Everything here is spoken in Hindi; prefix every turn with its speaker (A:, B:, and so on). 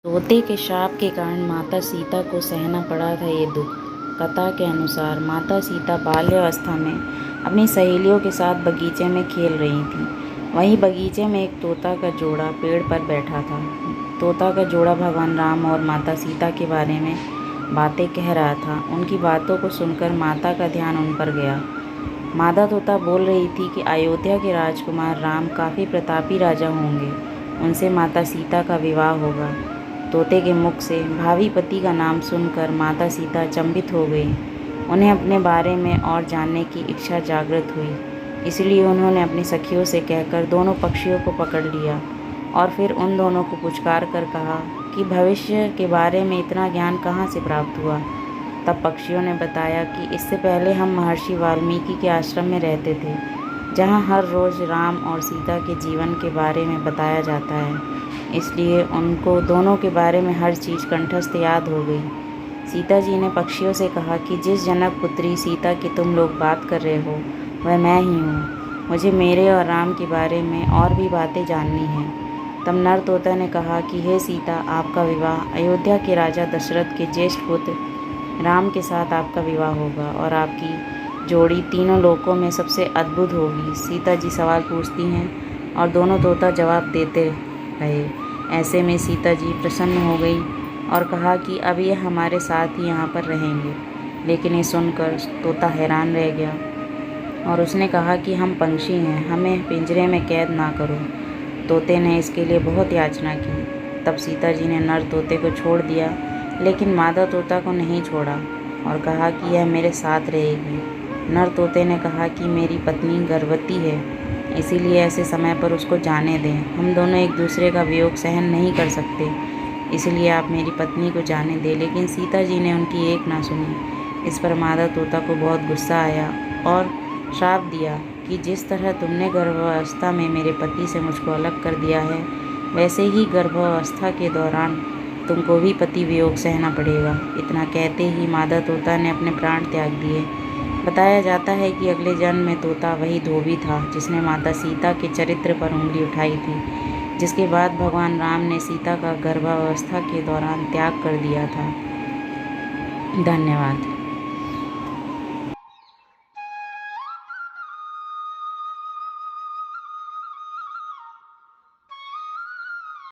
A: तोते के शाप के कारण माता सीता को सहना पड़ा था ये दुख। कथा के अनुसार माता सीता बाल्यावस्था में अपनी सहेलियों के साथ बगीचे में खेल रही थीं। वहीं बगीचे में एक तोता का जोड़ा पेड़ पर बैठा था। तोता का जोड़ा भगवान राम और माता सीता के बारे में बातें कह रहा था। उनकी बातों को सुनकर माता का ध्यान उन पर गया। मादा तोता बोल रही थी कि अयोध्या के राजकुमार राम काफ़ी प्रतापी राजा होंगे। उनसे माता सीता का विवाह होगा। तोते के मुख से भावी पति का नाम सुनकर माता सीता अचंभित हो गई। उन्हें अपने बारे में और जानने की इच्छा जागृत हुई। इसलिए उन्होंने अपनी सखियों से कहकर दोनों पक्षियों को पकड़ लिया और फिर उन दोनों को पुचकार कर कहा कि भविष्य के बारे में इतना ज्ञान कहाँ से प्राप्त हुआ। तब पक्षियों ने बताया कि इससे पहले हम महर्षि वाल्मीकि के आश्रम में रहते थे, जहाँ हर रोज़ राम और सीता के जीवन के बारे में बताया जाता है। इसलिए उनको दोनों के बारे में हर चीज़ कंठस्थ याद हो गई। सीता जी ने पक्षियों से कहा कि जिस जनक पुत्री सीता की तुम लोग बात कर रहे हो वह मैं ही हूँ। मुझे मेरे और राम के बारे में और भी बातें जाननी हैं। तब नर तोता ने कहा कि हे सीता, आपका विवाह अयोध्या के राजा दशरथ के ज्येष्ठ पुत्र राम के साथ आपका विवाह होगा और आपकी जोड़ी तीनों लोकों में सबसे अद्भुत होगी। सीता जी सवाल पूछती हैं और दोनों तोता जवाब देते रहे। ऐसे में सीता जी प्रसन्न हो गई और कहा कि अब ये हमारे साथ ही यहाँ पर रहेंगे। लेकिन ये सुनकर तोता हैरान रह गया और उसने कहा कि हम पंछी हैं, हमें पिंजरे में कैद ना करो। तोते ने इसके लिए बहुत याचना की। तब सीता जी ने नर तोते को छोड़ दिया, लेकिन मादा तोता को नहीं छोड़ा और कहा कि यह मेरे साथ रहेगी। नर तोते ने कहा कि मेरी पत्नी गर्भवती है, इसीलिए ऐसे समय पर उसको जाने दें। हम दोनों एक दूसरे का वियोग सहन नहीं कर सकते, इसलिए आप मेरी पत्नी को जाने दें। लेकिन सीता जी ने उनकी एक ना सुनी। इस पर मादा तोता को बहुत गुस्सा आया और श्राप दिया कि जिस तरह तुमने गर्भावस्था में मेरे पति से मुझको अलग कर दिया है, वैसे ही गर्भावस्था के दौरान तुमको भी पति वियोग सहना पड़ेगा। इतना कहते ही मादा तोता ने अपने प्राण त्याग दिए। बताया जाता है कि अगले जन्म में तोता वही धोबी था जिसने माता सीता के चरित्र पर उंगली उठाई थी, जिसके बाद भगवान राम ने सीता का गर्भावस्था के दौरान त्याग कर दिया था। धन्यवाद।